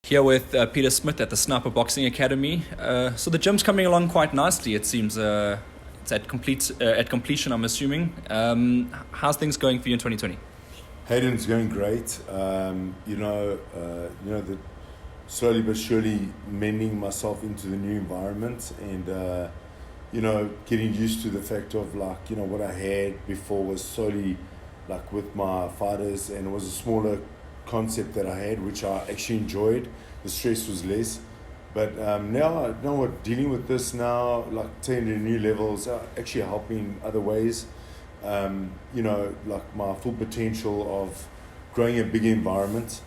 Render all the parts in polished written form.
Here with Peter Smith at the Sniper Boxing Academy. So the gym's coming along quite nicely. It seems it's at completion, I'm assuming. How's things going for you in 2020? Hayden's going great. The slowly but surely mending myself into the new environment and getting used to the fact of what I had before was solely with my fighters, and it was a smaller concept that I had, which I actually enjoyed. The stress was less, but now we're dealing with this now, taking to new levels, actually help me in other ways. My full potential of growing a big environment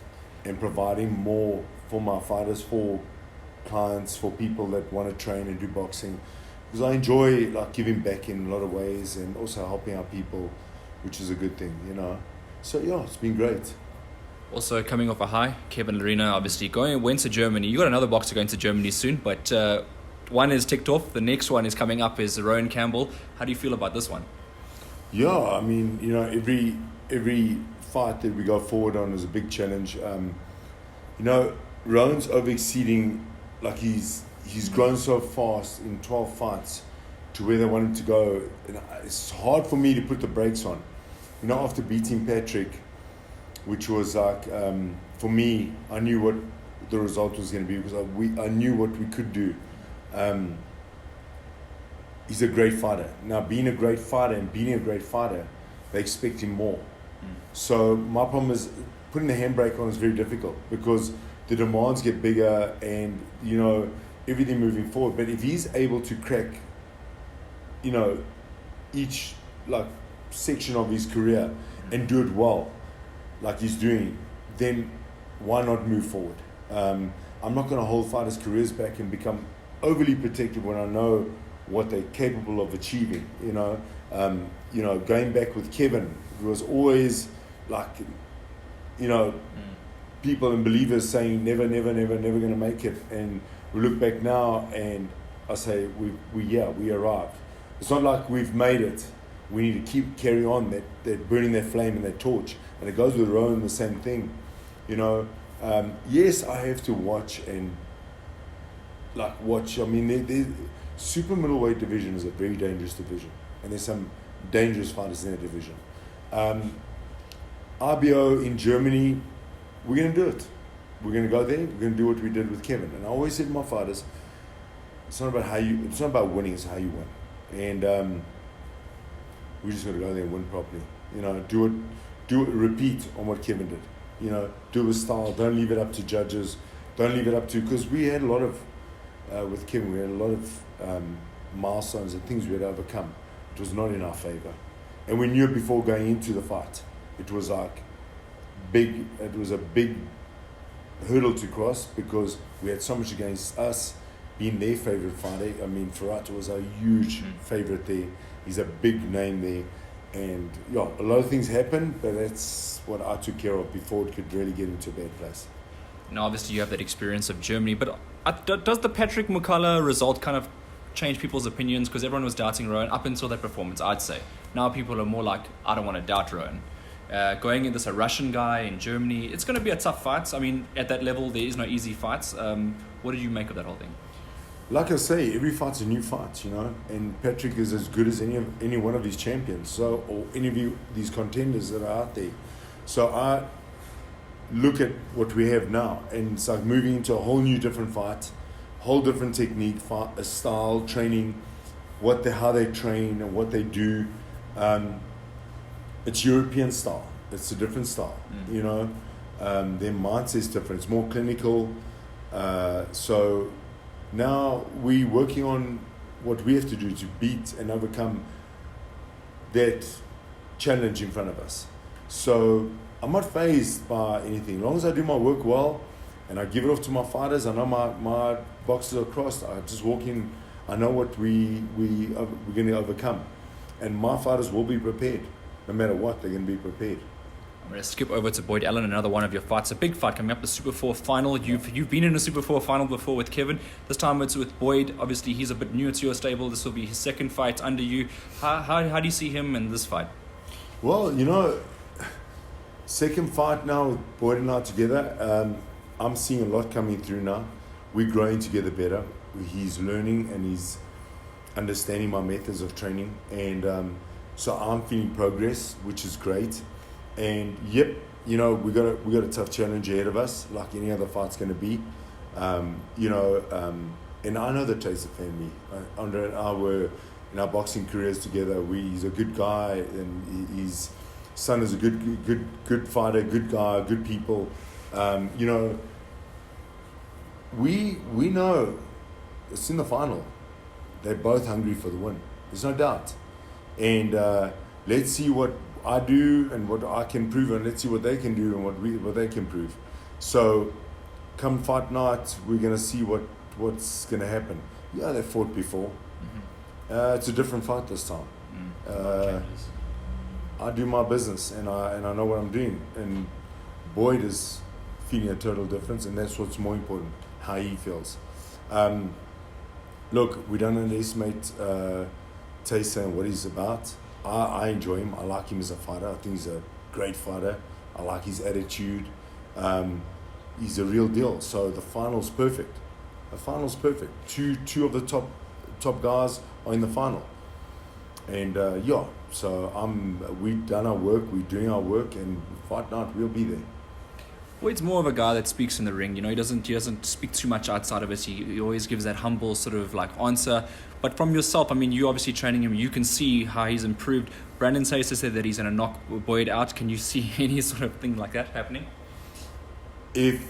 and providing more for my fighters, for clients, for people that want to train and do boxing, because I enjoy giving back in a lot of ways and also helping out people, which is a good thing, So yeah, it's been great. Also coming off a high, Kevin Lerena obviously went to Germany. You got another boxer going to Germany soon, but one is ticked off. The next one is coming up is Rowan Campbell. How do you feel about this one? Yeah, I mean, every fight that we go forward on is a big challenge. Rowan's over-exceeding, he's grown so fast in 12 fights to where they want him to go. And it's hard for me to put the brakes on. After beating Patrick, which was for me, I knew what the result was going to be because I knew what we could do. He's a great fighter. Now, being a great fighter and beating a great fighter, they expect him more. So my problem is putting the handbrake on is very difficult because the demands get bigger and, everything moving forward. But if he's able to crack, each section of his career and do it well, like he's doing, then why not move forward? I'm not going to hold fighters' careers back and become overly protective when I know what they're capable of achieving. Going back with Kevin, it was always people and believers saying never going to make it, and we look back now and I say we arrived. It's not like we've made it. We need to carry on that burning that flame and that torch. And it goes with Rowan, the same thing. Yes, I have to watch and watch. I mean, the super middleweight division is a very dangerous division, and there's some dangerous fighters in that division. RBO in Germany, we're going to do it. We're going to go there. We're going to do what we did with Kevin. And I always said to my fighters, it's not about winning. It's how you win. And we just got to go there and win properly. Repeat on what Kevin did. Do his style. Don't leave it up to judges. Don't leave it up to, because we had a lot of, with Kevin, we had a lot of milestones and things we had to overcome. It was not in our favor. And we knew it before going into the fight. It was a big hurdle to cross because we had so much against us being their favorite fighter. I mean, Ferrat was a huge favorite there. He's a big name there. And a lot of things happened, but that's what I took care of before it could really get into a bad place. Now, obviously, you have that experience of Germany, but does the Patrick Mukala result kind of change people's opinions? Because everyone was doubting Rowan up until that performance, I'd say. Now people are more like, I don't want to doubt Rowan. Going in a Russian guy in Germany, it's going to be a tough fight. I mean, at that level, there is no easy fights. What did you make of that whole thing? Like I say, every fight's a new fight, and Patrick is as good as any one of his champions, or any of these contenders that are out there. So I look at what we have now, and it's like moving into a whole new different fight, whole different technique, style, training, how they train and what they do. It's European style. It's a different style, Their mindset's different. It's more clinical. So now we're working on what we have to do to beat and overcome that challenge in front of us. So I'm not fazed by anything. As long as I do my work well and I give it off to my fighters, I know my boxes are crossed. I just walk in, I know what we're going to overcome. And my fighters will be prepared. No matter what, they're going to be prepared. I'm going to skip over to Boyd Allen, another one of your fights. A big fight coming up, the Super 4 final. You've been in a Super 4 final before with Kevin. This time it's with Boyd. Obviously, he's a bit newer to your stable. This will be his second fight under you. How do you see him in this fight? Well, second fight now with Boyd and I together. I'm seeing a lot coming through now. We're growing together better. He's learning and he's understanding my methods of training, and so I'm feeling progress, which is great. And yep, you know, we got a tough challenge ahead of us, like any other fight's going to be. And I know that Chase a family. Andre and I were in our boxing careers together. He's a good guy, and his son is a good fighter, good guy, good people. You know, we know it's in the final. They're both hungry for the win. There's no doubt. And let's see what I do and what I can prove, and let's see what they can do and what they can prove. So, come fight night, we're gonna see what's gonna happen. Yeah, they fought before. Mm-hmm. It's a different fight this time. I do my business and I know what I'm doing. And Boyd is feeling a total difference, and that's what's more important, how he feels. Look, we don't underestimate Taysa and what he's about. I enjoy him. I like him as a fighter. I think he's a great fighter. I like his attitude. He's a real deal. So the final's perfect. The final's perfect. Two of the top guys are in the final. And so we've done our work. We're doing our work, and fight night we'll be there. Boyd's more of a guy that speaks in the ring. You know, he doesn't speak too much outside of it. He always gives that humble sort of like answer. But from yourself, I mean, you obviously training him. You can see how he's improved. Brandon Taysa said that he's going to knock Boyd out. Can you see any sort of thing like that happening? If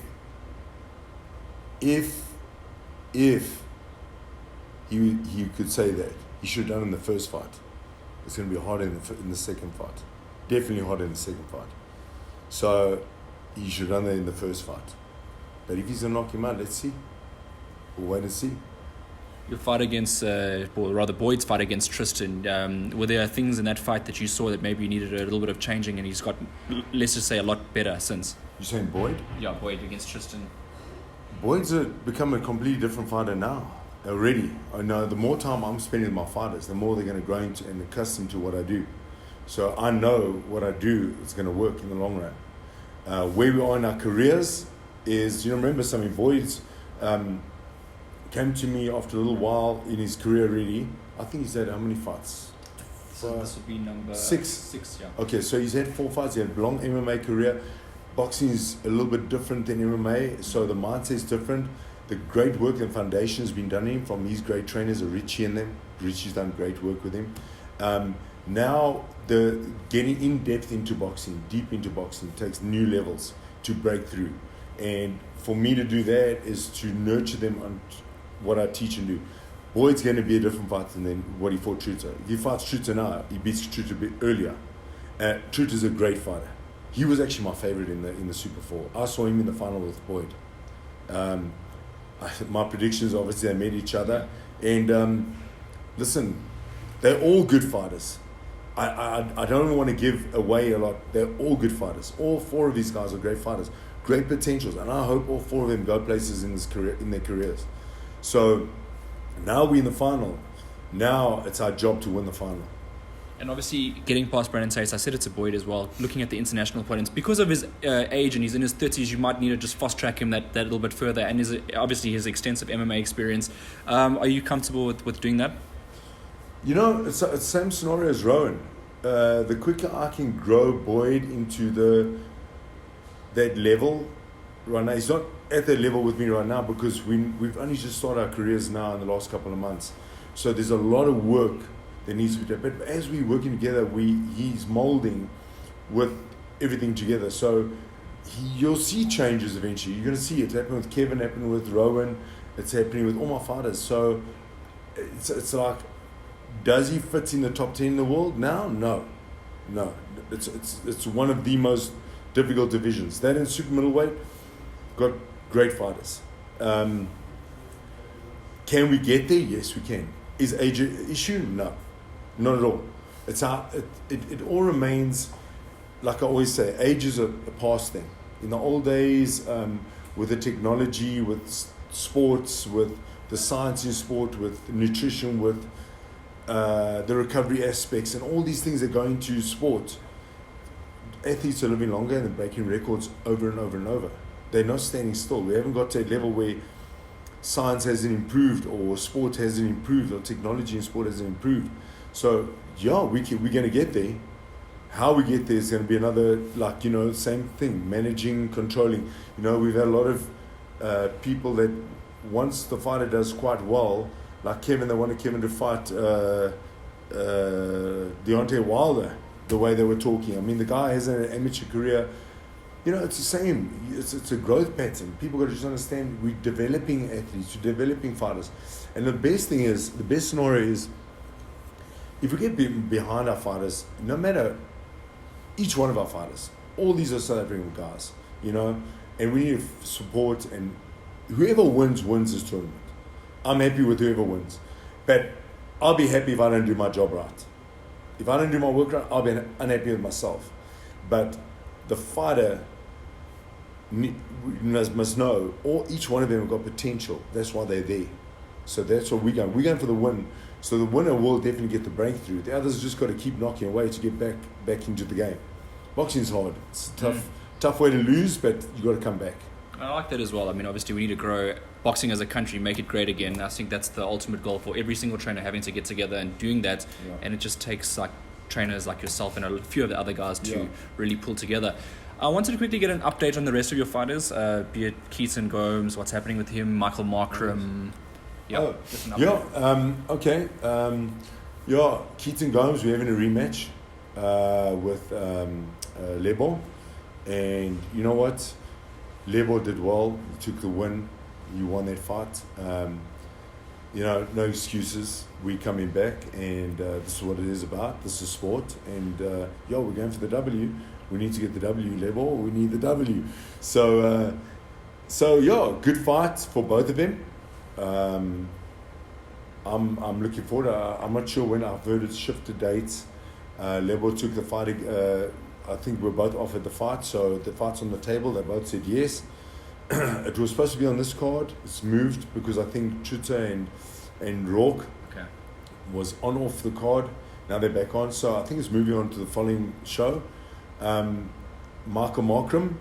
he could say that, he should have done in the first fight. It's going to be harder in the second fight. Definitely harder in the second fight. So he should have done that in the first fight. But if he's going to knock him out, let's see. We'll wait and see. Your fight against, Boyd's fight against Tristan, were there things in that fight that you saw that maybe needed a little bit of changing, and he's got, let's just say, a lot better since? You're saying Boyd? Yeah, Boyd against Tristan. Boyd's become a completely different fighter now, already. I know the more time I'm spending with my fighters, the more they're going to grow into and accustomed to what I do. So I know what I do is going to work in the long run. Where we are in our careers is, remember something, Boyd's came to me after a little while in his career already. I think he's had how many fights? So this would be number six, yeah. Okay, so he's had 4 fights. He had a long MMA career. Boxing is a little bit different than MMA, so the mindset is different. The great work and foundation has been done in him from these great trainers, Richie and them. Richie's done great work with him. Now, the getting in depth into boxing, deep into boxing, takes new levels to break through. And for me to do that is to nurture them on what I teach and do. Boyd's going to be a different fighter than what he fought Truter. If he fights Truter now, he beats Truter a bit earlier. Truter's a great fighter. He was actually my favorite in the Super 4. I saw him in the final with Boyd. My predictions, obviously, they met each other. And listen, they're all good fighters. I don't want to give away a lot. They're all good fighters. All 4 of these guys are great fighters, great potentials, and I hope all 4 of them go places in their careers. So now we're in the final. Now it's our job to win the final. And obviously, getting past Brandon Taysa, I said it to Boyd as well, looking at the international opponents, because of his age and he's in his 30s, you might need to just fast-track him that little bit further, and obviously his extensive MMA experience. Are you comfortable with doing that? It's the same scenario as Rowan. The quicker I can grow Boyd into that level, right now, he's not at that level with me right now because we've only just started our careers now in the last couple of months. So there's a lot of work that needs to be done. But as we're working together, he's molding with everything together. So you'll see changes eventually. You're going to see it happen with Kevin, happen with Rowan. It's happening with all my fighters. So it's like, does he fit in the top 10 in the world now? No. It's one of the most difficult divisions. That in super middleweight, got great fighters. Can we get there? Yes, we can. Is age an issue? No, not at all. It all remains, like I always say, age is a past thing. In the old days, with the technology, with sports, with the science in sport, with nutrition, with the recovery aspects, and all these things that go into sport, athletes are living longer and they're breaking records over and over and over. they're not standing still. We haven't got to a level where science hasn't improved, or sport hasn't improved, or technology in sport hasn't improved. So yeah, we're going to get there. How we get there is going to be another, like, same thing, managing, controlling. We've had a lot of people that once the fighter does quite well, like Kevin, they wanted Kevin to fight Deontay Wilder, the way they were talking. I mean, the guy has an amateur career. It's the same. It's a growth pattern. People got to just understand we're developing athletes, we're developing fighters. And the best scenario is, if we get behind our fighters, no matter each one of our fighters, all these are South African guys, and we need to support, and whoever wins this tournament. I'm happy with whoever wins. But I'll be happy if I don't do my job right. If I don't do my work right, I'll be unhappy with myself. But the fighter must know, each one of them have got potential. That's why they're there. So that's what we're going. We're going for the win. So the winner will definitely get the breakthrough. The others just got to keep knocking away to get back into the game. Boxing's hard. It's a tough way to lose, but you got to come back. I like that as well. I mean, obviously we need to grow boxing as a country, make it great again. I think that's the ultimate goal for every single trainer, having to get together and doing that. Yeah. And it just takes like trainers like yourself and a few of the other guys to really pull together. I wanted to quickly get an update on the rest of your fighters, be it Keaton Gomes, what's happening with him, Michael Markram. Okay. Keaton Gomes, we're having a rematch with Lebo. And you know what? Lebo did well. He took the win. He won that fight. No excuses. We're coming back, and this is what it is about. This is sport. And, we're going for the W. We need to get the W, Lebo. We need the W. So, good fight for both of them. I'm looking forward. I'm not sure when. I've heard it's shifted dates. Lebo took the fight. I think we're both offered the fight, so the fight's on the table. They both said yes. It was supposed to be on this card. It's moved because I think Chuta and Rourke was off the card. Now they're back on, so I think it's moving on to the following show. Michael Markram,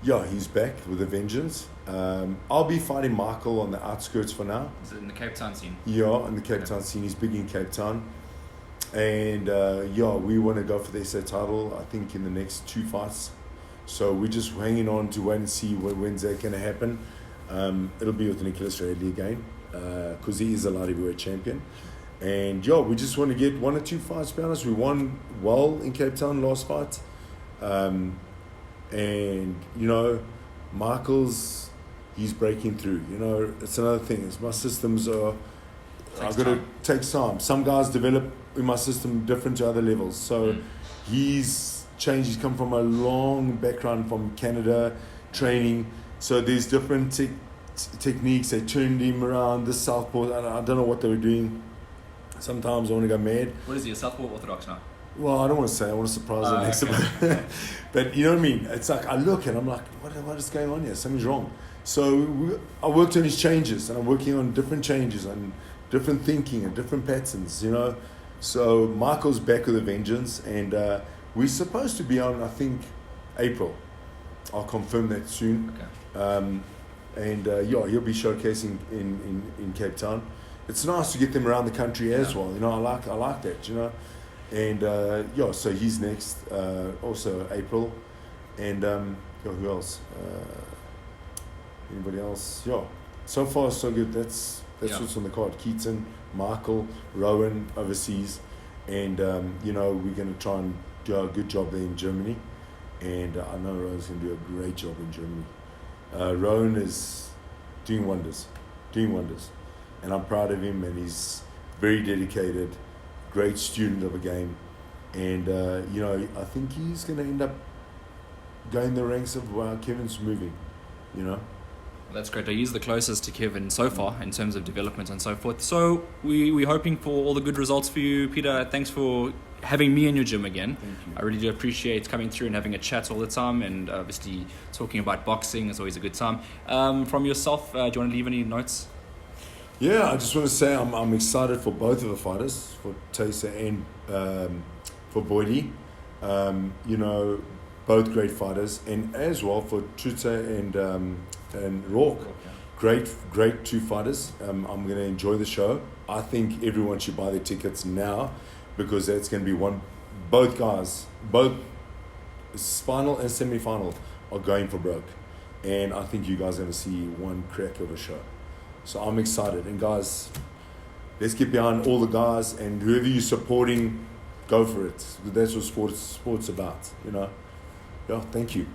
he's back with a vengeance. I'll be fighting Michael on the outskirts for now. Is it in the Cape Town scene? Yeah, in the Cape Town scene. He's big in Cape Town. And we want to go for the SA title, I think, in the next 2 fights. So we're just hanging on to wait and see when's that going to happen. It'll be with Nicholas Radley again, because he is a light heavyweight champion. And we just want to get 1 or 2 fights, to be honest. We won well in Cape Town last fight. Michael's, he's breaking through. It's another thing. My systems are, I've got to take time. Some guys develop in my system different to other levels. So he's changed. He's come from a long background from Canada, training. So there's different techniques. They turned him around, this southpaw. I don't know what they were doing. Sometimes I want to go mad. What is he, a southpaw orthodox now? Well, I don't want to say. I want to surprise them next time. But you know what I mean? It's like I look and I'm like, what is going on here? Something's wrong. So I worked on his changes, and I'm working on different changes and different thinking and different patterns, So Michael's back with a vengeance, and we're supposed to be on, I think, April. I'll confirm that soon. Okay. He'll be showcasing in Cape Town. It's nice to get them around the country as well. I like that. And so he's next, also April, and who else? Anybody else? So far so good. That's what's on the card. Keaton, Michael, Rowan overseas, and we're going to try and do a good job there in Germany, and I know Rowan's going to do a great job in Germany. Rowan is doing wonders, and I'm proud of him, and he's very dedicated, great student of a game, and I think he's going to end up going the ranks of Kevin's moving, Well, that's great. He's the closest to Kevin so far in terms of development and so forth. So we're hoping for all the good results for you, Peter. Thanks for having me in your gym again. Thank you. I really do appreciate coming through and having a chat all the time, and obviously talking about boxing is always a good time. From yourself, do you want to leave any notes? Yeah, I just want to say I'm excited for both of the fighters, for Taysa and for Boydie. both great fighters, and as well for Trute and Rourke. Great two fighters. I'm going to enjoy the show. I think everyone should buy their tickets now because it's going to be both guys, both final and semi-final are going for broke. And I think you guys are going to see one crack of a show. So I'm excited. And guys, let's get behind all the guys, and whoever you're supporting, go for it. That's what sport's about, you know. Yeah, thank you.